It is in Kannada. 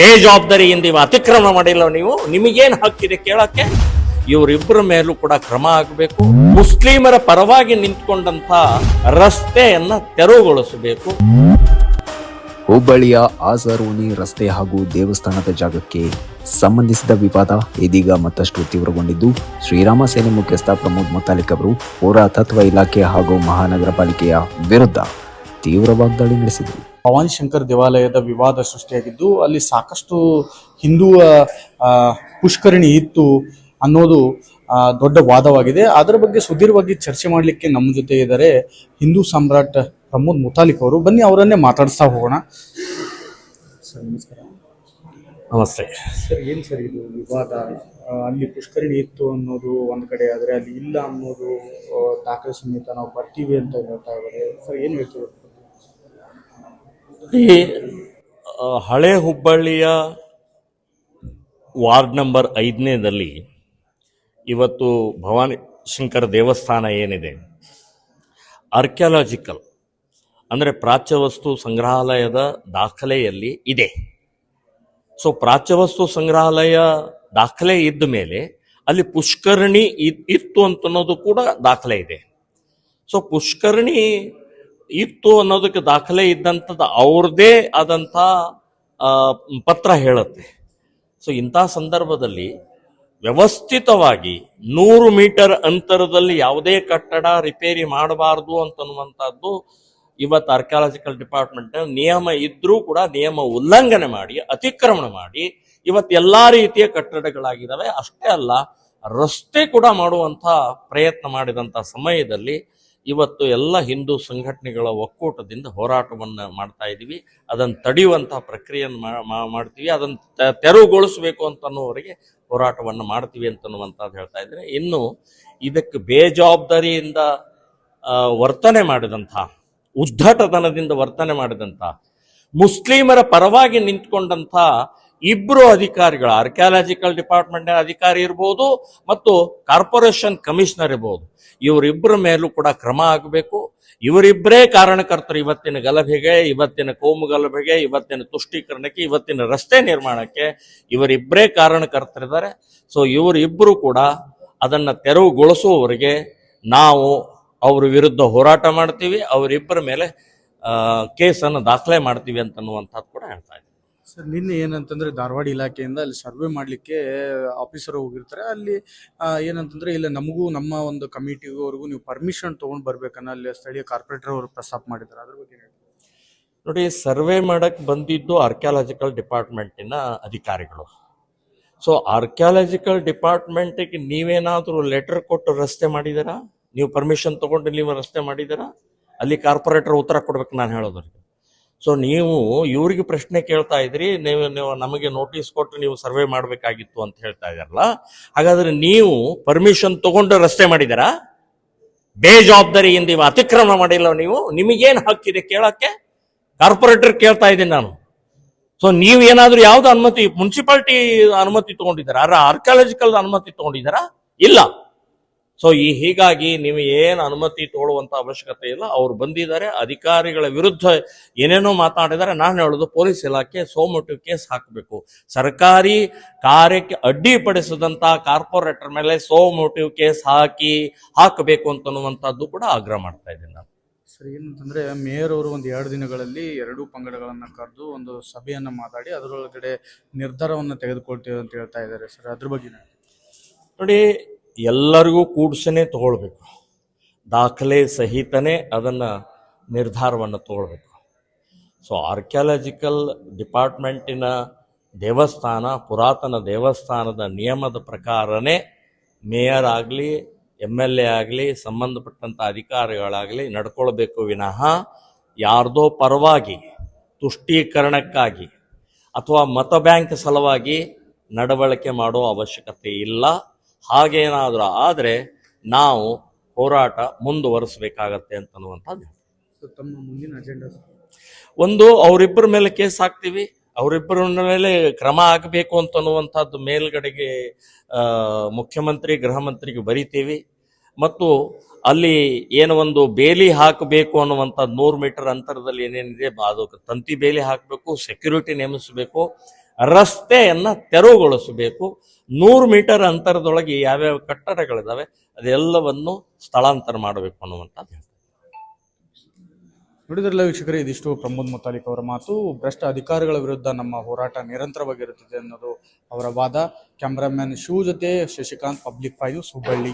ಬೇಜವಾಬ್ದಾರಿಯಿಂದ ಇವ ಅತಿಕ್ರಮಣ ಮಾಡಿಲ್ಲ ನೀವು, ನಿಮಗೇನು ಹಕ್ಕಿದೆ ಕೇಳಕ್ಕೆ? ಇವರಿಬ್ಬರ ಮೇಲೂ ಕೂಡ ಕ್ರಮ ಆಗಬೇಕು. ಮುಸ್ಲಿಮರ ಪರವಾಗಿ ನಿಂತ್ಕೊಂಡಂತ ರಸ್ತೆಯನ್ನ ತೆರವುಗೊಳಿಸಬೇಕು. ಹುಬ್ಬಳ್ಳಿಯ ಆಜಾರೂನಿ ರಸ್ತೆ ಹಾಗೂ ದೇವಸ್ಥಾನದ ಜಾಗಕ್ಕೆ ಸಂಬಂಧಿಸಿದ ವಿವಾದ ಇದೀಗ ಮತ್ತಷ್ಟು ತೀವ್ರಗೊಂಡಿದ್ದು, ಶ್ರೀರಾಮ ಸೇನೆ ಮುಖ್ಯಸ್ಥ ಪ್ರಮೋದ್ ಮುತಾಲಿಕ್ ಅವರು ಪುರಾತತ್ವ ಇಲಾಖೆ ಹಾಗೂ ಮಹಾನಗರ ಪಾಲಿಕೆಯ ವಿರುದ್ಧ ತೀವ್ರ ವಾಗ್ದಾಳಿ ನಡೆಸಿದರು. ಭವಾನಿ ಶಂಕರ್ ದೇವಾಲಯದ ವಿವಾದ ಸೃಷ್ಟಿಯಾಗಿದ್ದು, ಅಲ್ಲಿ ಸಾಕಷ್ಟು ಹಿಂದೂ ಪುಷ್ಕರಣಿ ಇತ್ತು ಅನ್ನೋದು ದೊಡ್ಡ ವಾದವಾಗಿದೆ. ಅದರ ಬಗ್ಗೆ ಸುದೀರ್ಘವಾಗಿ ಚರ್ಚೆ ಮಾಡಲಿಕ್ಕೆ ನಮ್ಮ ಜೊತೆ ಇದ್ದಾರೆ ಹಿಂದೂ ಸಾಮ್ರಾಟ್ ಪ್ರಮೋದ್ ಮುತಾಲಿಕ್ ಅವರು. ಬನ್ನಿ ಅವರನ್ನೇ ಮಾತಾಡಿಸ್ತಾ ಹೋಗೋಣ. ಸರ್ ನಮಸ್ಕಾರ. ನಮಸ್ತೆ ಸರ್, ಏನು ಸರ್ ಇದು ವಿವಾದ? ಅಲ್ಲಿ ಪುಷ್ಕರಣಿ ಇತ್ತು ಅನ್ನೋದು ಒಂದು ಕಡೆ, ಆದರೆ ಅಲ್ಲಿ ಇಲ್ಲ ಅನ್ನೋದು ದಾಖಲೆ ಸಮೇತ ನಾವು ಬರ್ತೀವಿ ಅಂತ ಹೇಳ್ತಾ ಇದ್ದಾರೆ. ಸರ್ ಏನು ಹೇಳ್ತೀವಿ? ಈ ಹಳೆ ಹುಬ್ಬಳ್ಳಿಯ ವಾರ್ಡ್ ನಂಬರ್ 5ನೇದಲ್ಲಿ ಇವತ್ತು ಭವಾನಿ ಶಂಕರ ದೇವಸ್ಥಾನ ಏನಿದೆ, ಆರ್ಕಿಯಾಲಜಿಕಲ್ ಅಂದರೆ ಪ್ರಾಚ್ಯವಸ್ತು ಸಂಗ್ರಹಾಲಯದ ದಾಖಲೆಯಲ್ಲಿ ಇದೆ. ಸೊ ಪ್ರಾಚ್ಯವಸ್ತು ಸಂಗ್ರಹಾಲಯ ದಾಖಲೆ ಇದ್ದ ಮೇಲೆ ಅಲ್ಲಿ ಪುಷ್ಕರಣಿ ಇತ್ತು ಅಂತನ್ನೋದು ಕೂಡ ದಾಖಲೆ ಇದೆ. ಸೊ ಪುಷ್ಕರಣಿ ಇತ್ತು ಅನ್ನೋದಕ್ಕೆ ದಾಖಲೆ ಇದ್ದಂಥದ್ದು ಅವ್ರದ್ದೇ ಆದಂಥ ಪತ್ರ ಹೇಳುತ್ತೆ. ಸೊ ಇಂಥ ಸಂದರ್ಭದಲ್ಲಿ ವ್ಯವಸ್ಥಿತವಾಗಿ 100 ಮೀಟರ್ ಅಂತರದಲ್ಲಿ ಯಾವುದೇ ಕಟ್ಟಡ ರಿಪೇರಿ ಮಾಡಬಾರ್ದು ಅಂತನ್ನುವಂಥದ್ದು ಇವತ್ತು ಆರ್ಕಿಯಾಲಜಿಕಲ್ ಡಿಪಾರ್ಟ್ಮೆಂಟ್ ನಿಯಮ ಇದ್ರೂ ಕೂಡ ನಿಯಮ ಉಲ್ಲಂಘನೆ ಮಾಡಿ ಅತಿಕ್ರಮಣ ಮಾಡಿ ಇವತ್ತು ಎಲ್ಲಾ ರೀತಿಯ ಕಟ್ಟಡಗಳಾಗಿದ್ದಾವೆ. ಅಷ್ಟೇ ಅಲ್ಲ, ರಸ್ತೆ ಕೂಡ ಮಾಡುವಂಥ ಪ್ರಯತ್ನ ಮಾಡಿದಂಥ ಸಮಯದಲ್ಲಿ ಇವತ್ತು ಎಲ್ಲ ಹಿಂದೂ ಸಂಘಟನೆಗಳ ಒಕ್ಕೂಟದಿಂದ ಹೋರಾಟವನ್ನು ಮಾಡ್ತಾ ಇದ್ದೀವಿ. ಅದನ್ನು ತಡೆಯುವಂತಹ ಪ್ರಕ್ರಿಯೆಯನ್ನು ಮಾಡ್ತೀವಿ. ಅದನ್ನು ತೆರವುಗೊಳಿಸಬೇಕು ಅಂತನ್ನುವರೆಗೆ ಹೋರಾಟವನ್ನು ಮಾಡ್ತೀವಿ ಅಂತನ್ನುವಂಥದ್ದು ಹೇಳ್ತಾ ಇದ್ದಾರೆ. ಇನ್ನು ಇದಕ್ಕೆ ಬೇಜವಾಬ್ದಾರಿಯಿಂದ ವರ್ತನೆ ಮಾಡಿದಂಥ, ಉದ್ಧಟತನದಿಂದ ವರ್ತನೆ ಮಾಡಿದಂಥ, ಮುಸ್ಲಿಮರ ಪರವಾಗಿ ನಿಂತ್ಕೊಂಡಂಥ ಇಬ್ಬರು ಅಧಿಕಾರಿಗಳು, ಆರ್ಕಿಯಾಲಜಿಕಲ್ ಡಿಪಾರ್ಟ್ಮೆಂಟ್ ಅಧಿಕಾರಿ ಇರ್ಬೋದು ಮತ್ತು ಕಾರ್ಪೊರೇಷನ್ ಕಮಿಷನರ್ ಇರ್ಬೋದು, ಇವರಿಬ್ಬರ ಮೇಲೂ ಕೂಡ ಕ್ರಮ ಆಗಬೇಕು. ಇವರಿಬ್ಬರೇ ಕಾರಣಕರ್ತರು ಇವತ್ತಿನ ಗಲಭೆಗೆ, ಇವತ್ತಿನ ಕೋಮು ಗಲಭೆಗೆ, ಇವತ್ತಿನ ತುಷ್ಟೀಕರಣಕ್ಕೆ, ಇವತ್ತಿನ ರಸ್ತೆ ನಿರ್ಮಾಣಕ್ಕೆ ಇವರಿಬ್ಬರೇ ಕಾರಣಕರ್ತರಿದ್ದಾರೆ. ಸೊ ಇವರಿಬ್ಬರು ಕೂಡ ಅದನ್ನು ತೆರವುಗೊಳಿಸುವವರೆಗೆ ನಾವು ಅವ್ರ ವಿರುದ್ಧ ಹೋರಾಟ ಮಾಡ್ತೀವಿ, ಅವರಿಬ್ಬರ ಮೇಲೆ ಕೇಸನ್ನು ದಾಖಲೆ ಮಾಡ್ತೀವಿ ಅಂತನ್ನುವಂಥದ್ದು ಕೂಡ ಹೇಳ್ತಾ ಇದ್ದೀವಿ. ಸರ್, ನಿನ್ನೆ ಏನಂತಂದ್ರೆ ಧಾರವಾಡ ಇಲಾಖೆಯಿಂದ ಅಲ್ಲಿ ಸರ್ವೆ ಮಾಡಲಿಕ್ಕೆ ಆಫೀಸರ್ ಹೋಗಿರ್ತಾರೆ. ಅಲ್ಲಿ ಏನಂತಂದ್ರೆ ಇಲ್ಲ, ನಮಗೂ ನಮ್ಮ ಒಂದು ಕಮಿಟಿವರೆಗೂ ನೀವು ಪರ್ಮಿಷನ್ ತೊಗೊಂಡು ಬರ್ಬೇಕನ್ನ ಅಲ್ಲಿ ಸ್ಥಳೀಯ ಕಾರ್ಪೊರೇಟರ್ ಅವರು ಪ್ರಸ್ತಾಪ ಮಾಡಿದ್ದಾರೆ. ಅದ್ರ ಬಗ್ಗೆ ನೋಡಿ, ಸರ್ವೆ ಮಾಡಕ್ ಬಂದಿದ್ದು ಆರ್ಕಿಯಾಲಜಿಕಲ್ ಡಿಪಾರ್ಟ್ಮೆಂಟಿನ ಅಧಿಕಾರಿಗಳು. ಸೊ ಆರ್ಕಿಯಾಲಜಿಕಲ್ ಡಿಪಾರ್ಟ್ಮೆಂಟಿಗೆ ನೀವೇನಾದರೂ ಲೆಟರ್ ಕೊಟ್ಟು ರಸ್ತೆ ಮಾಡಿದ್ದೀರಾ? ನೀವು ಪರ್ಮಿಷನ್ ತಗೊಂಡು ನೀವು ರಸ್ತೆ ಮಾಡಿದ್ದೀರಾ? ಅಲ್ಲಿ ಕಾರ್ಪೊರೇಟರ್ ಉತ್ತರ ಕೊಡ್ಬೇಕು ನಾನು ಹೇಳೋದ್ರಿಗೆ. ಸೊ ನೀವು ಇವ್ರಿಗೆ ಪ್ರಶ್ನೆ ಕೇಳ್ತಾ ಇದ್ರಿ, ನೀವು ನಮಗೆ ನೋಟಿಸ್ ಕೊಟ್ಟು ನೀವು ಸರ್ವೆ ಮಾಡಬೇಕಾಗಿತ್ತು ಅಂತ ಹೇಳ್ತಾ ಇದ್ದಾರಲ್ಲ. ಹಾಗಾದ್ರೆ ನೀವು ಪರ್ಮಿಷನ್ ತಗೊಂಡು ರಸ್ತೆ ಮಾಡಿದಾರಾ? ಬೇಜವಾಬ್ದಾರಿಯಿಂದ ಇವ ಅತಿಕ್ರಮಣ ಮಾಡಿಲ್ಲ ನೀವು, ನಿಮಗೇನು ಹಕ್ಕಿದೆ ಕೇಳಕ್ಕೆ? ಕಾರ್ಪೊರೇಟರ್ ಕೇಳ್ತಾ ಇದ್ದೀನಿ ನಾನು. ಸೊ ನೀವು ಏನಾದ್ರೂ ಯಾವ್ದು ಅನುಮತಿ, ಮುನ್ಸಿಪಾಲಿಟಿ ಅನುಮತಿ ತಗೊಂಡಿದ್ದಾರಾ? ಆರ್ಕಿಯಾಲಜಿಕಲ್ ಅನುಮತಿ ತಗೊಂಡಿದ್ದಾರಾ? ಇಲ್ಲ. ಸೊ ಹೀಗಾಗಿ ನೀವು ಏನು ಅನುಮತಿ ತಗೊಳ್ಳುವಂತ ಅವಶ್ಯಕತೆ ಇಲ್ಲ. ಅವ್ರು ಬಂದಿದ್ದಾರೆ, ಅಧಿಕಾರಿಗಳ ವಿರುದ್ಧ ಏನೇನೋ ಮಾತಾಡಿದ್ದಾರೆ. ನಾನು ಹೇಳೋದು, ಪೊಲೀಸ್ ಇಲಾಖೆ ಸೋಮೋಟಿವ್ ಕೇಸ್ ಹಾಕಬೇಕು. ಸರ್ಕಾರಿ ಕಾರ್ಯಕ್ಕೆ ಅಡ್ಡಿಪಡಿಸಿದಂತ ಕಾರ್ಪೊರೇಟರ್ ಮೇಲೆ ಸೋಮೋಟಿವ್ ಕೇಸ್ ಹಾಕಬೇಕು ಅಂತನ್ನುವಂಥದ್ದು ಕೂಡ ಆಗ್ರಹ ಮಾಡ್ತಾ ಇದ್ದೀನಿ ನಾನು. ಸರಿ, ಏನಂತಂದ್ರೆ ಮೇಯರ್ ಅವರು ಒಂದು 2 ದಿನಗಳಲ್ಲಿ 2 ಪಂಗಡಗಳನ್ನ ಕರೆದು ಒಂದು ಸಭೆಯನ್ನ ಮಾತಾಡಿ ಅದರೊಳಗಡೆ ನಿರ್ಧಾರವನ್ನು ತೆಗೆದುಕೊಳ್ತೇವೆ ಅಂತ ಹೇಳ್ತಾ ಇದ್ದಾರೆ. ಸರ್, ಅದ್ರ ಬಗ್ಗೆ ನೋಡಿ, ಎಲ್ಲರಿಗೂ ಕೂಡ್ಸನೆ ತಗೊಳ್ಬೇಕು, ದಾಖಲೆ ಸಹಿತನೇ ಅದನ್ನು ನಿರ್ಧಾರವನ್ನು ತಗೊಳ್ಬೇಕು. ಸೊ ಆರ್ಕಿಯಾಲಜಿಕಲ್ ಡಿಪಾರ್ಟ್ಮೆಂಟಿನ ದೇವಸ್ಥಾನ, ಪುರಾತನ ದೇವಸ್ಥಾನದ ನಿಯಮದ ಪ್ರಕಾರನೇ ಮೇಯರ್ ಆಗಲಿ, MLA ಆಗಲಿ, ಸಂಬಂಧಪಟ್ಟಂಥ ಅಧಿಕಾರಿಗಳಾಗಲಿ ನಡ್ಕೊಳ್ಬೇಕು ವಿನಃ ಯಾರ್ದೋ ಪರವಾಗಿ ತುಷ್ಟೀಕರಣಕ್ಕಾಗಿ ಅಥವಾ ಮತ ಬ್ಯಾಂಕ್ ಸಲುವಾಗಿ ನಡವಳಿಕೆ ಮಾಡೋ ಅವಶ್ಯಕತೆ ಇಲ್ಲ. ಹಾಗೇನಾದರೂ ಆದರೆ ನಾವು ಹೋರಾಟ ಮುಂದುವರಿಸಬೇಕಾಗತ್ತೆ ಅಂತನ್ನುವಂಥದ್ದು. ತಮ್ಮ ಮುಂದಿನ ಅಜೆಂಡಾ ಒಂದು, ಅವರಿಬ್ಬರ ಮೇಲೆ ಕೇಸ್ ಹಾಕ್ತೀವಿ, ಅವರಿಬ್ಬರ ಮೇಲೆ ಕ್ರಮ ಆಗಬೇಕು ಅಂತನ್ನುವಂಥದ್ದು ಮೇಲ್ಗಡೆಗೆ ಮುಖ್ಯಮಂತ್ರಿ, ಗೃಹ ಮಂತ್ರಿಗೆ ಬರಿತೀವಿ. ಮತ್ತು ಅಲ್ಲಿ ಏನು ಒಂದು ಬೇಲಿ ಹಾಕಬೇಕು ಅನ್ನುವಂಥದ್ದು 100 ಮೀಟರ್ ಅಂತರದಲ್ಲಿ ಏನೇನಿದೆ ಅದು ತಂತಿ ಬೇಲಿ ಹಾಕಬೇಕು, ಸೆಕ್ಯೂರಿಟಿ ನೇಮಿಸಬೇಕು. ರಸ್ತೆಯನ್ನು ತೆರವುಗೊಳಿಸಬೇಕು. 100 ಮೀಟರ್ ಅಂತರದೊಳಗೆ ಯಾವ್ಯಾವ ಕಟ್ಟಡಗಳಿದಾವೆ ಅದೆಲ್ಲವನ್ನು ಸ್ಥಳಾಂತರ ಮಾಡಬೇಕು ಅನ್ನುವಂಥದ್ದು ಹೇಳ್ತಾರೆ. ನೋಡಿದ್ರಲ್ಲ ವೀಕ್ಷಕರೇ, ಇದಿಷ್ಟು ಪ್ರಮೋದ್ ಮುತಾಲಿಕ್ ಅವರ ಮಾತು. ಭ್ರಷ್ಟ ಅಧಿಕಾರಿಗಳ ವಿರುದ್ಧ ನಮ್ಮ ಹೋರಾಟ ನಿರಂತರವಾಗಿರುತ್ತದೆ ಅನ್ನೋದು ಅವರ ವಾದ. ಕ್ಯಾಮ್ರಾಮನ್ ಶಿವ ಜೊತೆ ಶಶಿಕಾಂತ್, ಪಬ್ಲಿಕ್ 5 ನ್ಯೂಸ್, ಹುಬ್ಬಳ್ಳಿ.